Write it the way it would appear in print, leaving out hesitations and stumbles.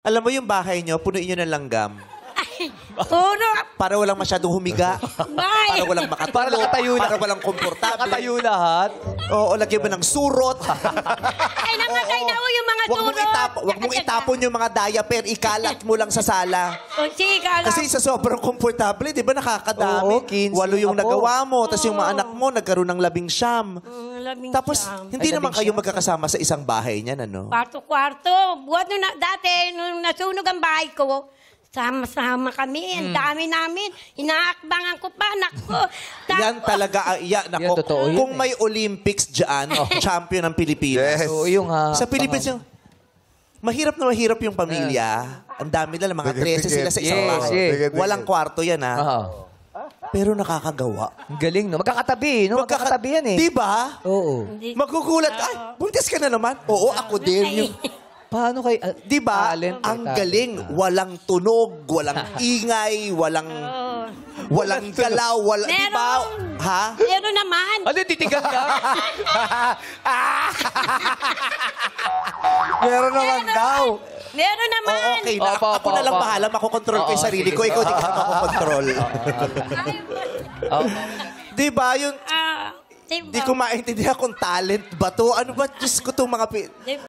Alam mo yung bahay nyo, punuin nyo ng langgam. Puno. Para walang masyadong humiga. Bay. Para walang makatulog. Para nakatayo Para walang komportable. Nakatayo lahat. Oo, lagyan mo ng surot. Ay, namatay na yung mga Wag mong itapon yung mga diaper. Ikalat mo lang sa sala. O, sige, Kasi sa sobrang komportable, di ba nakakadami? Oo, 15 Walo yung apo. nagawa mo. Tapos yung mga anak mo, nagkaroon ng 19. Tapos, hindi Ay, naman 19. kayo magkakasama sa isang bahay niyan, ano? Kwarto-kwarto. Buwan dati, nung nasunog ang bahay ko, sama-sama kami. Ang dami namin. Inaakbangan ko pa, anak ko. Yan talaga, yan, Yan, nako. totoo yun Kung may Olympics dyan, champion ng Pilipinas. Yes. So, yung... Sa Pilipinas yung... Mahirap na mahirap yung pamilya. Ang dami nila, mga 13 sila sa isang Yes, bahay. yes. Walang kwarto yan, ha? Pero nakakagawa. Ang galing, no? Magkakatabi, no? Magkakatabi yan, eh. Di ba? Oo. Magugulat. Ay, buntis ka na naman. Oo, ako din. Yung, Paano kay... di ba? talent, Ang talent. galing. Walang tunog, walang ingay, walang galaw, walang... Di ba? Meron. Ha? Meron naman. Ano, titigan ka? Meron naman daw. Meron naman. Oo, okay na. Opo, Ako opo, na lang opo. bahala. Makokontrol ko yung Oo, sarili sige. ko. Ikaw di ka makokontrol. Oh. Di ba? Yung... Diba? Di ko maintindihan kung talent ba to. Ano ba? Diyos ko itong mga...